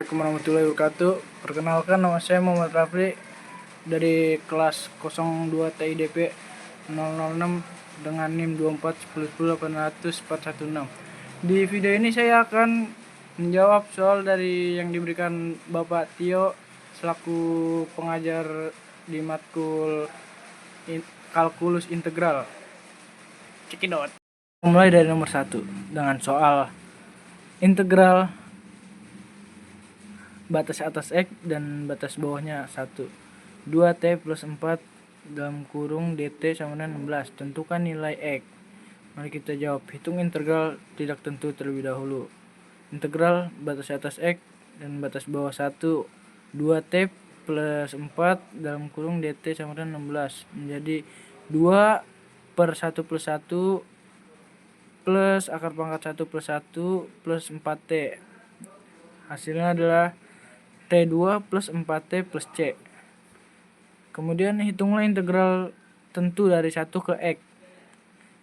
Assalamualaikum warahmatullahi wabarakatuh. Perkenalkan, nama saya Muhammad Rafli dari kelas 02 TIDP 006 dengan NIM 241010810416. Di video ini saya akan menjawab soal dari yang diberikan Bapak Tio selaku pengajar di matkul kalkulus integral. Cekidot. Mulai dari nomor 1 dengan soal integral batas atas X dan batas bawahnya 1. 2T plus 4 dalam kurung DT sama dengan 16. Tentukan nilai X. Mari kita jawab. Hitung integral tidak tentu terlebih dahulu. Integral batas atas X dan batas bawah 1. 2T plus 4 dalam kurung DT sama dengan 16. Menjadi 2 per 1 plus 1 plus akar pangkat 1 plus 1 plus 4T. Hasilnya adalah T2 plus 4T plus C. Kemudian hitunglah integral tentu dari 1 ke X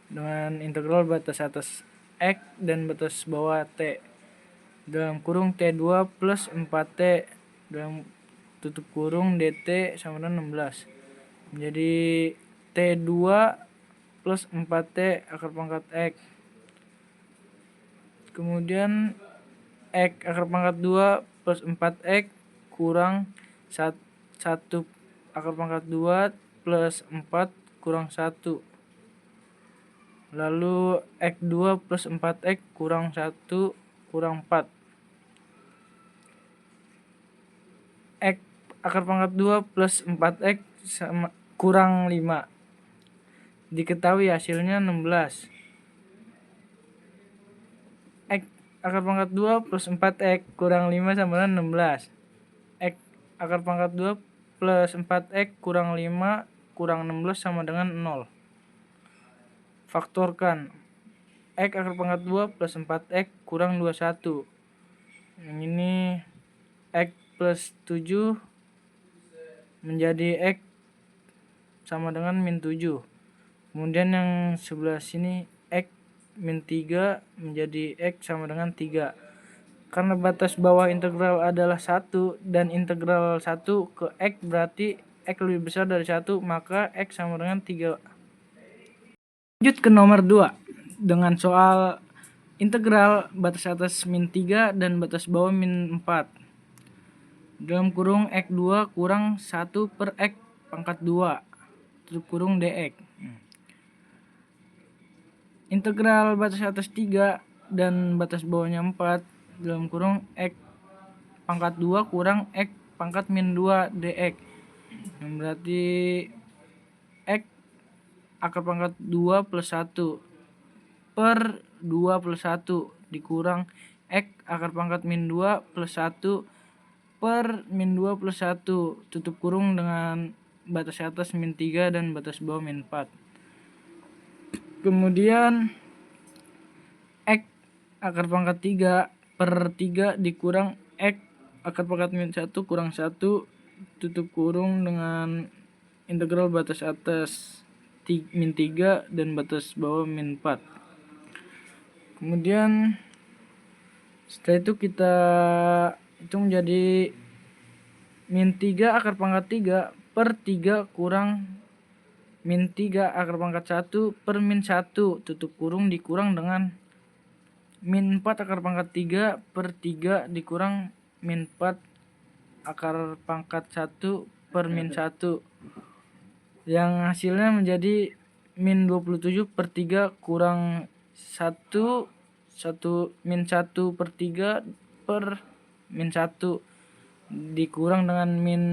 dengan integral batas atas X dan batas bawah T dalam kurung T2 plus 4T dalam tutup kurung DT sama dengan 16. Menjadi T2 plus 4T akar pangkat X. Kemudian X akar pangkat 2 plus 4X kurang 1 akar pangkat 2 plus 4 kurang 1. Lalu X2 plus 4X kurang 1 kurang 4. X akar pangkat 2 plus 4X sama kurang 5. Diketahui hasilnya 16. X akar pangkat 2 plus 4X kurang 5 sama dengan 16. X akar pangkat 2 plus 4X kurang 5 kurang 16 sama dengan 0. Faktorkan. X akar pangkat 2 plus 4X kurang 21. Yang ini X plus 7 menjadi X sama dengan min 7. Kemudian yang sebelah sini X min 3 menjadi X sama dengan 3. Karena batas bawah integral adalah 1 dan integral 1 ke X berarti X lebih besar dari 1, maka X sama dengan 3. Lanjut ke nomor 2 dengan soal integral batas atas min 3 dan batas bawah min 4 dalam kurung X2 kurang 1 per X pangkat 2 tutup kurung dx. Integral batas atas 3 dan batas bawahnya 4 dalam kurung X pangkat 2 kurang X pangkat min 2 dx. Yang berarti X akar pangkat 2 plus 1 per 2 plus 1 dikurang X akar pangkat min 2 plus 1 per min 2 plus 1 tutup kurung dengan batas atas min 3 dan batas bawah min 4. Kemudian X akar pangkat 3 per 3 dikurang X akar pangkat min 1 kurang 1 tutup kurung dengan integral batas atas min 3 dan batas bawah min 4. Kemudian setelah itu kita hitung jadi min 3 akar pangkat 3 per 3 kurang min 3 akar pangkat 1 per min 1 tutup kurung dikurang dengan min 4 akar pangkat 3 per 3 dikurang min 4 akar pangkat 1 per min 1 yang hasilnya menjadi min 27 per 3 kurang 1 min 1 per 3 per min 1 dikurang dengan min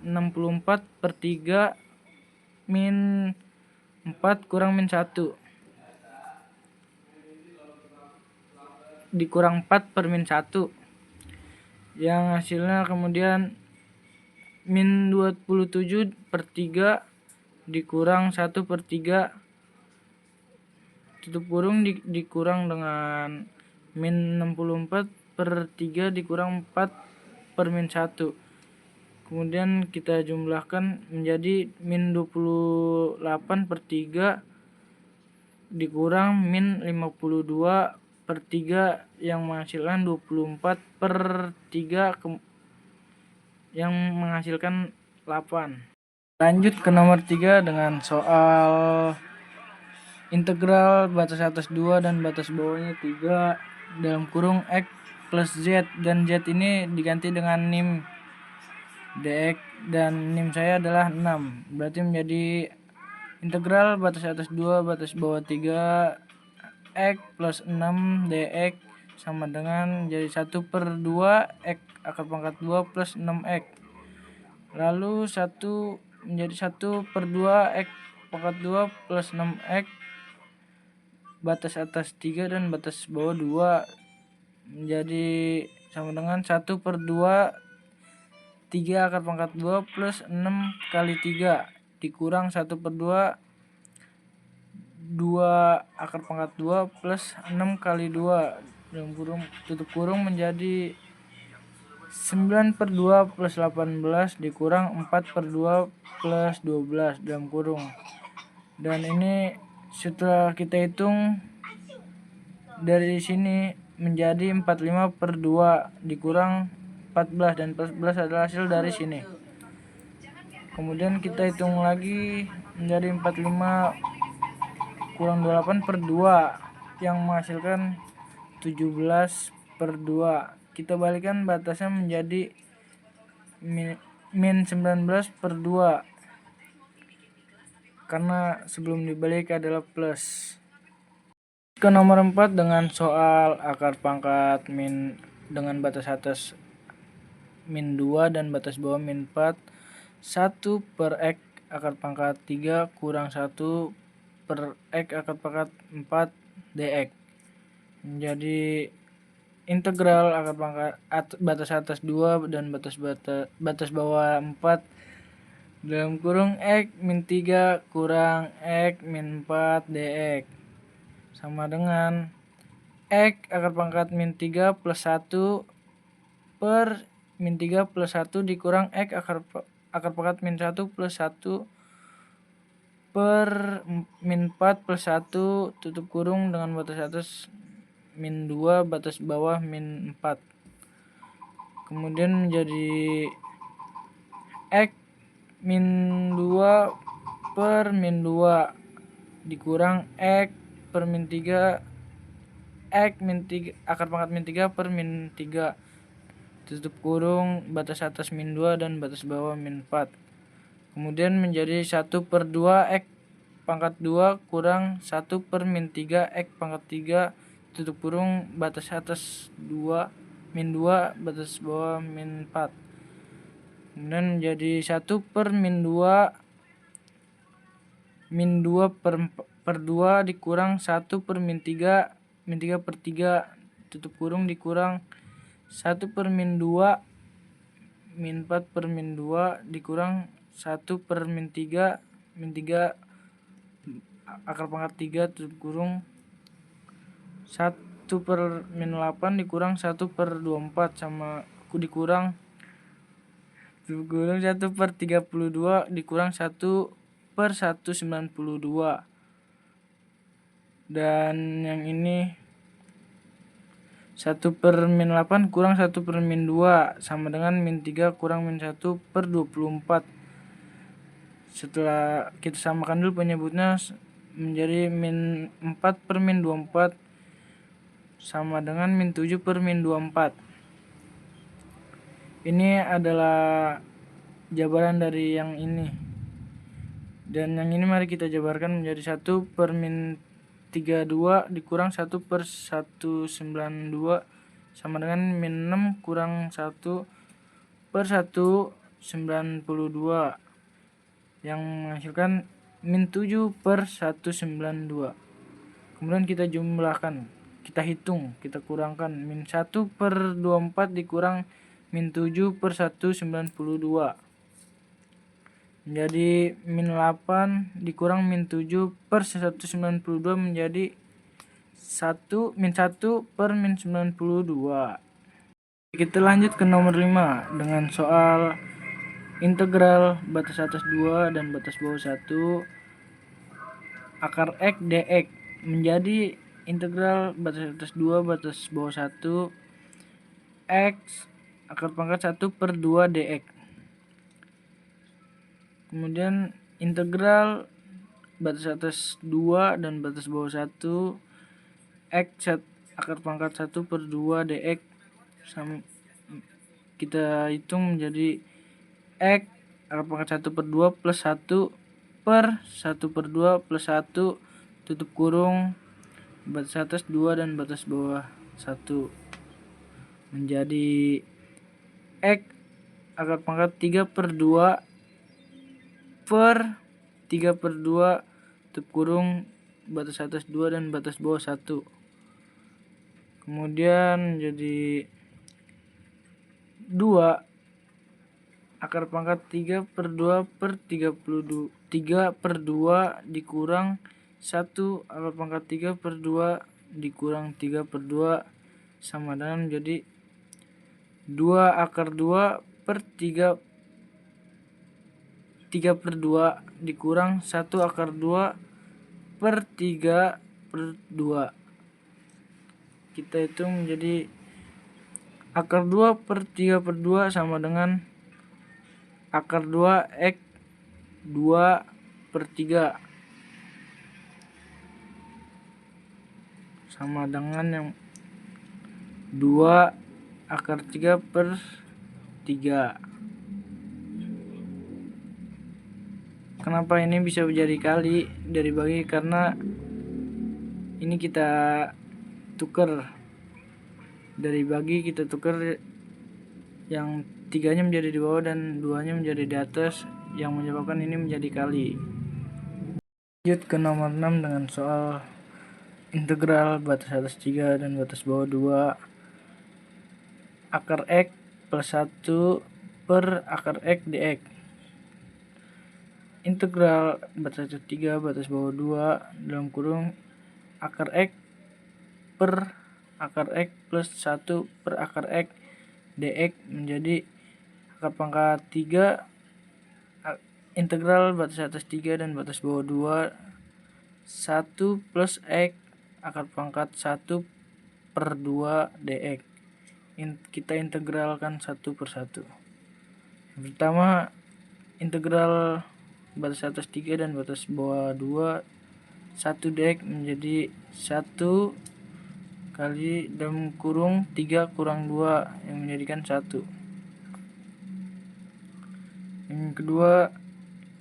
64 per 3 min 4 kurang min 1 dikurang 4 per min 1 yang hasilnya kemudian min 27 per 3 dikurang 1 per 3 tutup kurung dikurang dengan min 64 per 3 dikurang 4 per min 1. Kemudian kita jumlahkan menjadi min 28 per 3 dikurang min 52 per 3 yang menghasilkan 24 per 3 yang menghasilkan 8. Lanjut ke nomor 3 dengan soal integral batas atas 2 dan batas bawahnya 3 dalam kurung X plus Z, dan Z ini diganti dengan nim dx dan nim saya adalah 6. Berarti menjadi integral batas atas 2 batas bawah 3 X plus 6 dx sama dengan jadi 1/2 X akar pangkat 2 plus 6X. Lalu 1 menjadi 1/2 X pangkat 2 plus 6X batas atas 3 dan batas bawah 2 menjadi sama dengan 1/2 3 akar pangkat 2 plus 6 kali 3 dikurang 1/2 2 akar pangkat 2 plus 6 kali 2 dalam kurung tutup kurung menjadi 9/2 plus 18 dikurang 4/2 plus 12 dalam kurung. Dan ini setelah kita hitung dari sini menjadi 45/2 dikurang 14, dan 14 adalah hasil dari sini. Kemudian kita hitung lagi menjadi 45 kurang 28/2 yang menghasilkan 17/2. Kita balikan batasnya menjadi min 19/2 karena sebelum dibalik adalah plus. Ke nomor 4 dengan soal akar pangkat min dengan batas atas min 2 dan batas bawah min 4. 1/X akar pangkat 3 kurang 1/X akar pangkat 4 dx menjadi integral akar pangkat batas atas 2 dan batas bawah 4 dalam kurung X min 3 kurang X min 4 dx sama dengan X akar pangkat min 3 plus 1 per min 3 plus 1 dikurang X akar pangkat min 1 plus 1 per min 4 plus 1 tutup kurung dengan batas atas min 2 batas bawah min 4. Kemudian menjadi X min 2 per min 2 dikurang X per min 3 X min 3 akar pangkat min 3 per min 3 tutup kurung batas atas min 2 dan batas bawah min 4. Kemudian menjadi 1/2 X pangkat 2 kurang 1 per min 3 X pangkat 3 tutup kurung batas atas 2 min 2 batas bawah min 4. Kemudian menjadi 1 per min 2 per 2 dikurang 1 per min 3 per 3 tutup kurung dikurang 1 per min 2 min 4 per min 2 dikurang 1 per min 3 akar pangkat 3 tutup kurung 1 per min 8 dikurang 1/24 sama dikurang 1/32 dikurang 1/192. Dan yang ini 1 per min 8 kurang 1 per min 2 sama dengan min 3 kurang min 1/24. Setelah kita samakan dulu penyebutnya menjadi min 4 per min 24 sama dengan min 7 per min 24. Ini adalah jabaran dari yang ini. Dan yang ini mari kita jabarkan menjadi 1 per min 32 dikurang 1 per 192 sama dengan min 6 kurang 1 per 192 yang menghasilkan min 7 per 192. Kemudian kita jumlahkan, kita hitung, kita kurangkan min 1 per 24 dikurang min 7 per 192 menjadi min 8 dikurang min 7 per 192 menjadi min 1 per min 92. Kita lanjut ke nomor 5 dengan soal integral batas atas 2 dan batas bawah 1 akar X dx menjadi integral batas atas 2 batas bawah 1 X akar pangkat 1 per 2 dx. Kemudian integral batas atas 2 dan batas bawah 1 X akar pangkat 1 per 2 dx. Kita hitung menjadi X akar pangkat 1 per 2 plus 1 per 1 per 2 plus 1 tutup kurung batas atas 2 dan batas bawah 1 menjadi X akar pangkat 3 per 2 per 3 per 2 tutup kurung batas atas 2 dan batas bawah 1. Kemudian jadi 2 akar pangkat 3 per 2 per 32 3 per 2 dikurang 1 akar pangkat 3 per 2 dikurang 3 per 2 sama dengan menjadi 2 akar 2 per 3 per 2 dikurang 1 akar 2 per 3 per 2. Kita hitung menjadi akar 2 per 3 per 2 sama dengan akar 2 X 2 per 3 sama dengan yang 2 akar 3 per 3. Kenapa ini bisa menjadi kali dari bagi? Karena ini kita tuker dari bagi, kita tuker yang 3-nya menjadi di bawah dan 2-nya menjadi di atas, yang menyebabkan ini menjadi kali. Lanjut ke nomor 6 dengan soal integral batas atas 3 dan batas bawah 2 akar X plus 1 per akar X dx. Integral batas atas 3 batas bawah 2 dalam kurung akar X per akar X plus 1 per akar X dx menjadi akar pangkat 3 integral batas atas 3 dan batas bawah 2 1 plus X akar pangkat 1 per 2 dx. Kita integralkan satu per satu. Yang pertama, integral batas atas 3 dan batas bawah 2 1 dx menjadi 1 kali dalam kurung 3 kurang 2 yang menjadikan 1. Yang kedua,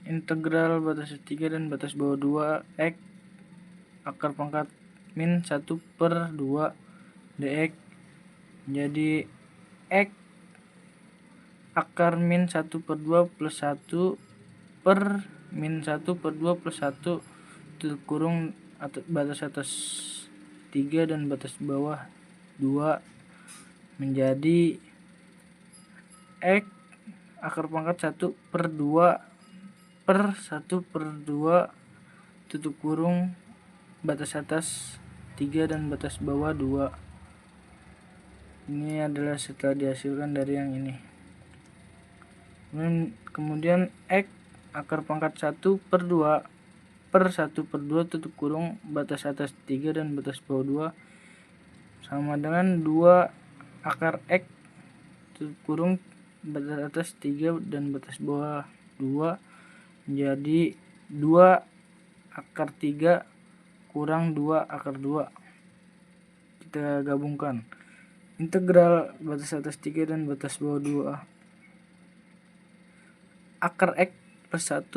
integral batas atas 3 dan batas bawah 2 X akar pangkat min 1 per 2 dx menjadi X akar min 1 per 2 plus 1 per min 1 per 2 plus 1 tutup kurung batas atas 3 dan batas bawah 2 menjadi X akar pangkat 1 per 2 per 1 per 2 tutup kurung batas atas 3 dan batas bawah 2. Ini adalah setelah dihasilkan dari yang ini. Kemudian X akar pangkat 1 per 2 per 1 per 2 tutup kurung batas atas 3 dan batas bawah 2 sama dengan 2 akar X tutup kurung batas atas 3 dan batas bawah 2 menjadi 2 akar 3 kurang 2 akar 2. Kita gabungkan integral batas atas 3 dan batas bawah 2 akar X plus 1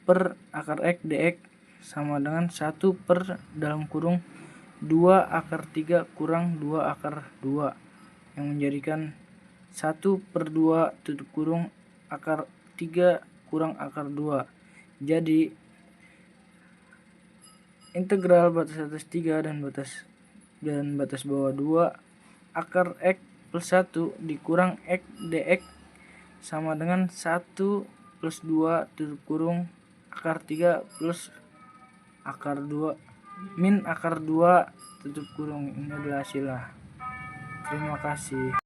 per akar X dx sama dengan 1 per dalam kurung 2 akar 3 kurang 2 akar 2 yang menjadikan 1 per 2 tutup kurung akar 3 kurang akar 2. Jadi integral batas atas 3 dan batas bawah 2 akar X plus 1 dikurang X dx sama dengan 1 plus 2 tutup kurung akar 3 plus akar 2 min akar 2 tutup kurung. Ini adalah hasilnya. Terima kasih.